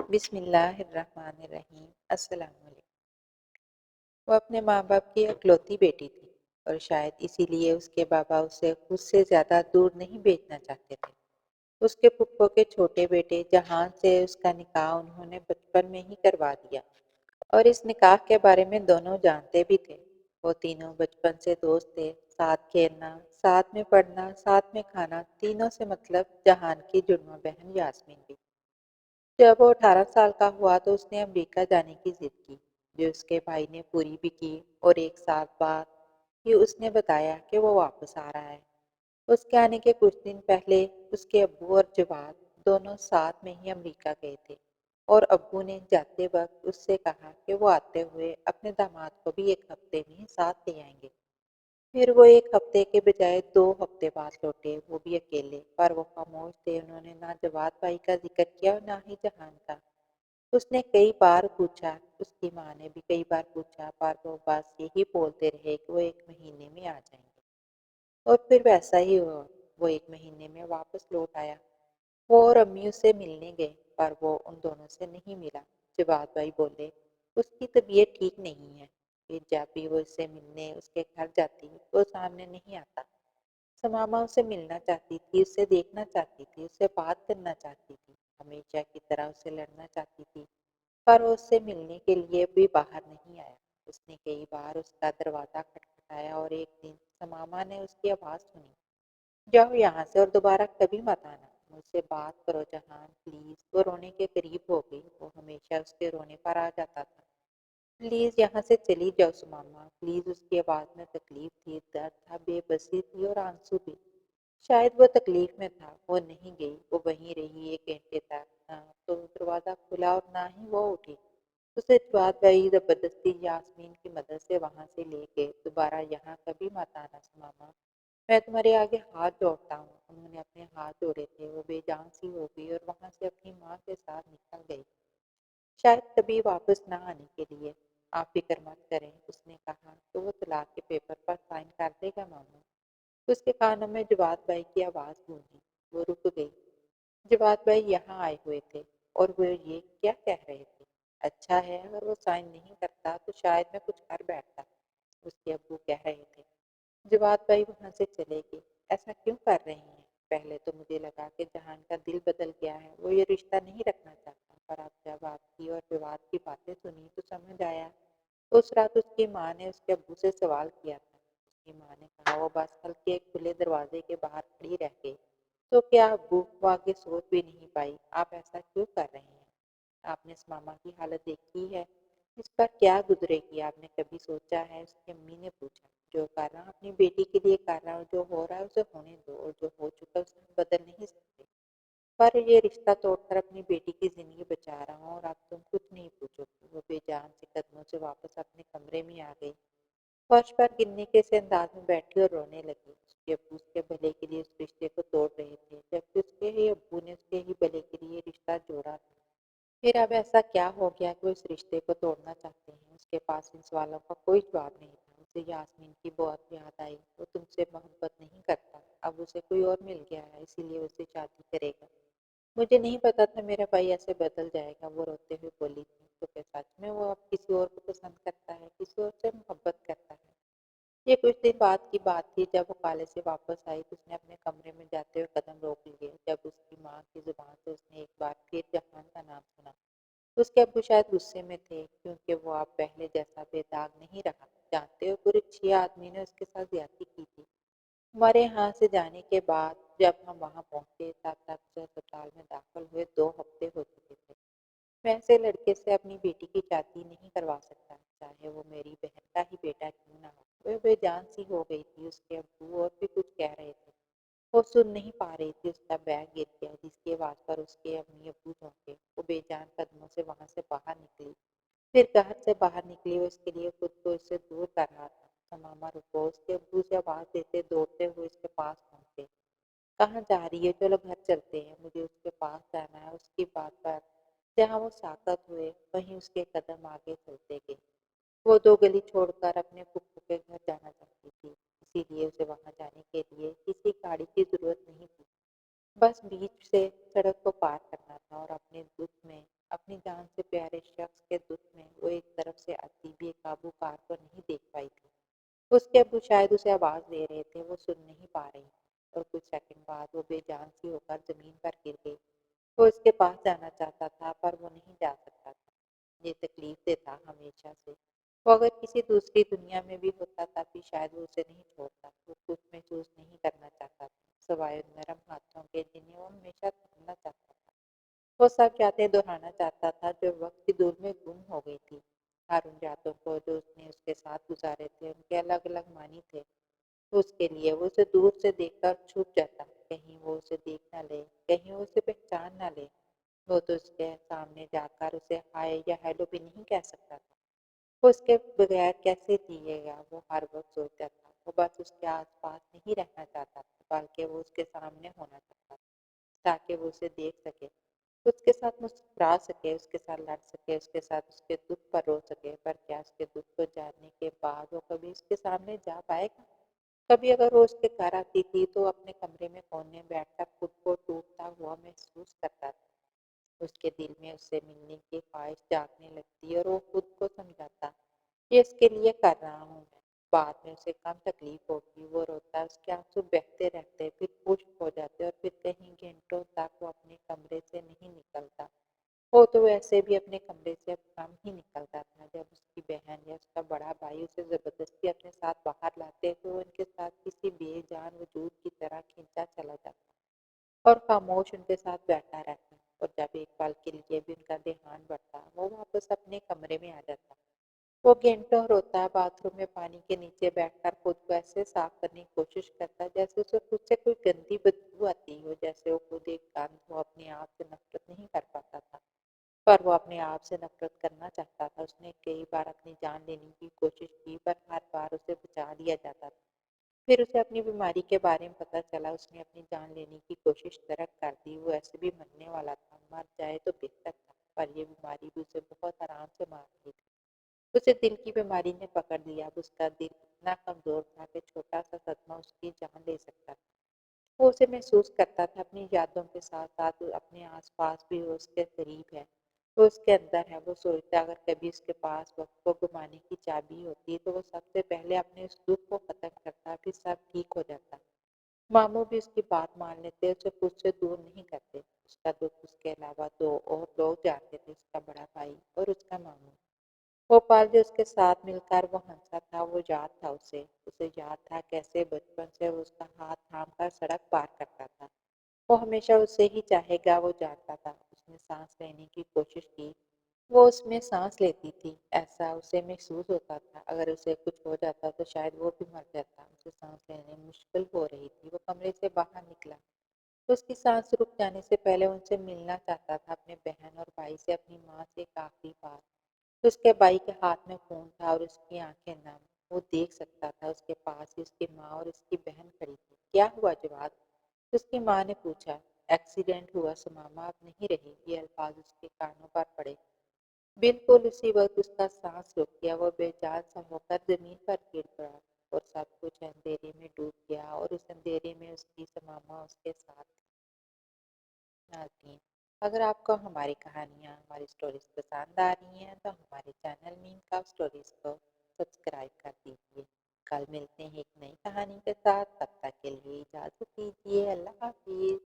بسم اللہ الرحمن الرحیم۔ السلام علیکم۔ وہ اپنے ماں باپ کی اکلوتی بیٹی تھی اور شاید اسی لیے اس کے بابا اسے خود سے زیادہ دور نہیں بھیجنا چاہتے تھے۔ اس کے پھپھو کے چھوٹے بیٹے جہان سے اس کا نکاح انہوں نے بچپن میں ہی کروا دیا اور اس نکاح کے بارے میں دونوں جانتے بھی تھے۔ وہ تینوں بچپن سے دوست تھے، ساتھ کھیلنا، ساتھ میں پڑھنا، ساتھ میں کھانا، تینوں سے مطلب جہان کی جڑواں بہن یاسمین بھی۔ جب وہ 18 سال کا ہوا تو اس نے امریکہ جانے کی ضد کی، جو اس کے بھائی نے پوری بھی کی، اور ایک سال بعد ہی اس نے بتایا کہ وہ واپس آ رہا ہے۔ اس کے آنے کے کچھ دن پہلے اس کے ابو اور جواد دونوں ساتھ میں ہی امریکہ گئے تھے، اور ابو نے جاتے وقت اس سے کہا کہ وہ آتے ہوئے اپنے داماد کو بھی ایک ہفتے میں ساتھ لے آئیں گے۔ پھر وہ ایک ہفتے کے بجائے 2 ہفتے بعد لوٹے، وہ بھی اکیلے، پر وہ خاموش تھے۔ انہوں نے نہ جواد بھائی کا ذکر کیا اور نہ ہی جہان کا۔ اس نے کئی بار پوچھا، اس کی ماں نے بھی کئی بار پوچھا، پر وہ بس یہی بولتے رہے کہ وہ 1 مہینے میں آ جائیں گے۔ اور پھر ویسا ہی ہوا، وہ 1 مہینے میں واپس لوٹ آیا۔ وہ اور امی اسے ملنے گئے، پر وہ ان دونوں سے نہیں ملا۔ جواد بھائی بولے، اس کی طبیعت ٹھیک نہیں ہے۔ پھر جب بھی وہ اس سے ملنے اس کے گھر جاتی، وہ سامنے نہیں آتا۔ سماما اسے ملنا چاہتی تھی، اسے دیکھنا چاہتی تھی، اسے بات کرنا چاہتی تھی، ہمیشہ کی طرح اسے لڑنا چاہتی تھی، پر وہ اس سے ملنے کے لیے بھی باہر نہیں آیا۔ اس نے کئی بار اس کا دروازہ کھٹکھٹایا اور ایک دن سماما نے اس کی آواز سنی، جاؤ یہاں سے اور دوبارہ کبھی مت آنا، مجھ سے بات کرو جہان پلیز۔ وہ رونے کے قریب ہو گئی، وہ ہمیشہ اس کے رونے پر آ جاتا تھا۔ پلیز یہاں سے چلی جاؤ سماما پلیز۔ اس کی آواز میں تکلیف تھی، درد تھا، بے بسی تھی اور آنسو بھی۔ شاید وہ تکلیف میں تھا، وہ نہیں گئی، وہ وہیں رہی 1 گھنٹے تک۔ نہ تو دروازہ کھلا اور نہ ہی وہ اٹھی۔ اسے جواد بھائی زبردستی یاسمین کی مدد سے وہاں سے لے گئے۔ دوبارہ یہاں کبھی مت آنا سماما، میں تمہارے آگے ہاتھ جوڑتا ہوں۔ انہوں نے اپنے ہاتھ جوڑے تھے، وہ بے جان سی ہو گئی اور وہاں سے اپنی ماں کے ساتھ نکل گئی، شاید کبھی واپس نہ آنے کے لیے۔ آپ فکر مت کریں، اس نے کہا، تو وہ طلاق کے پیپر پر سائن کر دے گا ماموں۔ اس کے کانوں میں جواد بھائی کی آواز گونجی، وہ رک گئی۔ جواد بھائی یہاں آئے ہوئے تھے اور وہ یہ کیا کہہ رہے تھے؟ اچھا ہے، اگر وہ سائن نہیں کرتا تو شاید میں کچھ کر بیٹھتا، اس کے ابو کہہ رہے تھے۔ جواد بھائی وہاں سے چلے گئے۔ ایسا کیوں کر رہے ہیں؟ پہلے تو مجھے لگا کہ جہان کا دل بدل گیا ہے، وہ یہ رشتہ نہیں رکھنا چاہتا، پر اب جب آپ کی اور جواد کی باتیں سنی تو سمجھ آیا۔ اس رات اس کی ماں نے اس کے ابو سے سوال کیا تھا۔ اس کی ماں نے کہا، وہ بس ہلکے کھلے دروازے کے باہر کھڑی رہ گئی۔ تو کیا ابو؟ وہ آگے سوچ بھی نہیں پائی۔ آپ ایسا کیوں کر رہے ہیں؟ آپ نے ماما کی حالت دیکھی ہے، اس پر کیا گزرے گی؟ آپ نے کبھی سوچا ہے؟ اس کی امی نے پوچھا۔ جو کر رہا ہوں اپنی بیٹی کے لیے کر رہا ہوں، جو ہو رہا ہے اسے ہونے دو، اور جو ہو چکا اسے ہم بدل نہیں سکتے، پر یہ رشتہ توڑ کر اپنی بیٹی کی زندگی بچا رہا ہوں، اور اب تم کچھ نہیں پوچھو گی۔ وہ بے جان سے قدموں سے واپس اپنے کمرے میں آ گئی، فرش پر گرنے کے سے انداز میں بیٹھی اور رونے لگی۔ اس کے ابو اس کے بھلے کے لیے اس رشتے کو توڑ رہے تھے، جبکہ اس کے ہی ابو نے اس کے ہی بھلے کے لیے رشتہ جوڑا تھا۔ پھر اب ایسا کیا ہو گیا کہ وہ اس رشتے کو توڑنا چاہتے ہیں؟ اس کے پاس ان سوالوں کا کوئی جواب نہیں تھا۔ اسے یاسمین کی بہت یاد آئی۔ وہ تم سے محبت نہیں کرتا، اب اسے کوئی اور مل گیا ہے، اسی لیے اسے شادی کرے گا۔ مجھے نہیں پتا تھا میرا بھائی ایسے بدل جائے گا، وہ روتے ہوئے بولی تھی۔ تو کیا سچ میں وہ اب کسی اور کو پسند کرتا ہے، کسی اور سے محبت کرتا ہے؟ یہ کچھ دن بعد کی بات تھی۔ جب وہ کالج سے واپس آئی تو اس نے اپنے کمرے میں جاتے ہوئے قدم روک لیے۔ جب اس کی ماں کی زبان سے اس نے ایک بار پھر جہان کا نام سنا، اس کے ابو شاید غصے میں تھے، کیونکہ وہ اب پہلے جیسا بے داغ نہیں رہا۔ جانتے ہو، پورے 6 آدمی نے اس کے ساتھ زیادتی کی تھی۔ ہمارے یہاں سے جانے کے بعد جب ہم وہاں پہنچے تب تک اسے اسپتال میں داخل ہوئے 2 ہفتے ہو چکے تھے۔ میں ایسے لڑکے سے اپنی بیٹی کی شادی نہیں کروا سکتا، چاہے وہ میری بہن کا ہی بیٹا کیوں نہ ہو۔ وہ بے جان سی ہو گئی تھی۔ اس کے ابو اور بھی کچھ کہہ رہے تھے، وہ سن نہیں پا رہی تھی۔ اس کا بیگ گر گیا، جس کی آواز پر اس کے امی ابو چونکے۔ وہ بے جان قدموں سے وہاں سے باہر نکلی، پھر گھر سے باہر نکلی۔ وہ اس کے لیے خود کو اس سے دور کر رہا تھا۔ سماما رکو، اس کے ابو سے آواز دیتے دوڑتے ہوئے اس کے پاس پہنچے۔ کہاں جا رہی ہے؟ چلو گھر چلتے ہیں، مجھے اس کے پاس جانا ہے۔ اس کی بات پر جہاں وہ ساکت ہوئے وہیں اس کے قدم آگے چلتے گئے۔ وہ 2 گلی چھوڑ کر اپنے پھپھو کے گھر جانا چاہتی تھی، اسی لیے اسے وہاں جانے کے لیے کسی گاڑی کی ضرورت نہیں تھی، بس بیچ سے سڑک کو پار کرنا تھا اور اپنے دکھ میں اپنی جان سے پیارے شخص کے دکھ میں وہ ایک طرف سے آتی بے قابو کار کو نہیں دیکھ پائی تھی۔ اس کے ابو شاید اسے آواز دے رہے تھے، وہ سن نہیں پا رہی تھی، اور کچھ سیکنڈ بعد وہ بے جان سی ہو کر زمین پر گر گئی۔ وہ اس کے پاس جانا چاہتا تھا پر وہ نہیں جا سکتا تھا۔ یہ تکلیف دہ تھا ہمیشہ سے۔ وہ اگر کسی دوسری دنیا میں بھی ہوتا تھا بھی شاید وہ اسے نہیں چھوڑتا۔ وہ کچھ محسوس نہیں کرنا چاہتا تھا سوائے ان نرم ہاتھوں کے جنہیں وہ ہمیشہ تھامنا چاہتا تھا۔ وہ سب یادیں دہرانا چاہتا تھا جو وقت کی دور میں گم ہو گئی تھی۔ ہر ان یادوں کو جو اس نے اس کے ساتھ گزارے تھے ان کے الگ الگ معنی تھے اس کے لیے۔ وہ اسے دور سے دیکھ کر چھپ جاتا، کہیں وہ اسے دیکھ نہ لے، کہیں وہ اسے پہچان نہ لے۔ وہ تو اس کے سامنے جا کر اسے ہائے یا ہیلو بھی نہیں کہہ سکتا تھا۔ وہ اس کے بغیر کیسے جیے گا، وہ ہر وقت سوچتا تھا۔ وہ بس اس کے آس پاس نہیں رہنا چاہتا تھا بلکہ وہ اس کے سامنے ہونا چاہتا تھا تاکہ وہ اسے دیکھ سکے، اس کے ساتھ مسکرا سکے، اس کے ساتھ لڑ سکے، اس کے ساتھ اس کے دکھ پر رو سکے۔ پر کیا اس کے دکھ کو جاننے کے بعد وہ کبھی اس کے سامنے جا پائے گا؟ کبھی اگر وہ اس کے گھر آتی تھی تو اپنے کمرے میں کونے بیٹھ کر خود کو ٹوٹتا ہوا محسوس کرتا تھا۔ اس کے دل میں اس سے ملنے کی خواہش جاگنے لگتی اور وہ خود کو سمجھاتا، یہ اس کے لیے کر رہا ہوں میں۔ بعد میں اسے کم تکلیف ہوگی، وہ روتا، اس کے آنسو بہتے رہتے، پھر خشک ہو جاتے اور پھر کہیں گھنٹوں تک وہ اپنے کمرے سے نہیں نکلتا۔ وہ تو ویسے بھی اپنے کمرے سے اب کم ہی نکلتا تھا۔ جب اس کی بہن یا اس کا بڑا بھائی اسے زبردستی اپنے ساتھ باہر لاتے تو وہ ان کے ساتھ کسی بے جان وجود کی طرح کھینچا چلا جاتا اور خاموش ان کے ساتھ بیٹھا رہتا، اور جب ایک پل کے لیے بھی ان کا دھیان بڑھتا وہ واپس اپنے کمرے میں آ جاتا۔ وہ گھنٹوں روتا، باتھ روم میں پانی کے نیچے بیٹھ کر خود کو ایسے صاف کرنے کی کوشش کرتا جیسے اسے خود سے کوئی گندی بدبو آتی ہو، جیسے وہ خود ایک گند ہو۔ اپنے آپ سے نفرت نہیں کر پاتا تھا پر وہ اپنے آپ سے نفرت کرنا چاہتا تھا۔ اس نے کئی بار اپنی جان لینے کی کوشش کی پر ہر بار اسے بچا لیا جاتا تھا۔ پھر اسے اپنی بیماری کے بارے میں پتہ چلا، اس نے اپنی جان لینے کی کوشش ترک کر دی۔ وہ ایسے بھی مرنے والا تھا، مر جائے تو بہتر تھا، پر یہ بیماری بھی اسے بہت آرام سے مار رہی تھی۔ اسے دل کی بیماری نے پکڑ لیا۔ اب اس کا دل اتنا کمزور تھا کہ چھوٹا سا صدمہ اس کی جان لے سکتا تھا۔ وہ اسے محسوس کرتا تھا اپنی یادوں کے ساتھ ساتھ اپنے آس پاس بھی وہ اس کے قریب ہے، وہ اس کے اندر ہے۔ وہ سوچتا اگر کبھی اس کے پاس وقت کو گھمانے کی چابی ہوتی تو وہ سب سے پہلے اپنے اس دکھ کو ختم کرتا، پھر سب ٹھیک ہو جاتا۔ ماموں بھی اس کی بات مان لیتے، اسے خود سے دور نہیں کرتے۔ اس کا دکھ اس کے علاوہ دو اور لوگ جانتے تھے، اس کا بڑا بھائی اور اس کا ماموں۔ وہ پل جو اس کے ساتھ مل کر وہ ہنسا تھا وہ یاد تھا اسے یاد تھا کیسے بچپن سے وہ اس کا ہاتھ تھام کر سڑک پار کرتا تھا۔ وہ ہمیشہ اسے ہی چاہے گا، وہ جانتا تھا۔ اس نے سانس لینے کی کوشش کی، وہ اس میں سانس لیتی تھی، ایسا اسے محسوس ہوتا تھا اگر اسے کچھ ہو جاتا تو شاید وہ بھی مر جاتا۔ اسے سانس لینے مشکل ہو رہی تھی، وہ کمرے سے باہر نکلا تو اس کی سانس رک جانے سے پہلے ان سے ملنا چاہتا تھا، اپنے بہن اور بھائی سے، اپنی ماں سے ایک آخری بار۔ اس کے بھائی کے ہاتھ میں خون تھا اور اس کی آنکھیں نم، وہ دیکھ سکتا تھا اس کے پاس ہی اس کی ماں اور اس کی بہن کھڑی تھی۔ کیا ہوا جواد؟ اس کی ماں نے پوچھا۔ ایکسیڈنٹ ہوا سماما، اب نہیں رہی۔ یہ الفاظ اس کے کانوں پر پڑے۔ بالکل اسی وقت اس کا سانس رک گیا، وہ بے جان سا ہو کر زمین پر گر پڑا اور سب کچھ اندھیرے میں ڈوب گیا، اور اس اندھیرے میں اس کی سماما اس کے ساتھ تھی۔ ناظرین، اگر آپ کو ہماری کہانیاں، ہماری سٹوریز پسند آ رہی ہیں تو ہمارے چینل مین کا سٹوریز کو سبسکرائب کر دیجیے۔ کل ملتے ہیں ایک نئی کہانی کے ساتھ، تب تک کے لیے اجازت دیجیے۔ اللہ حافظ۔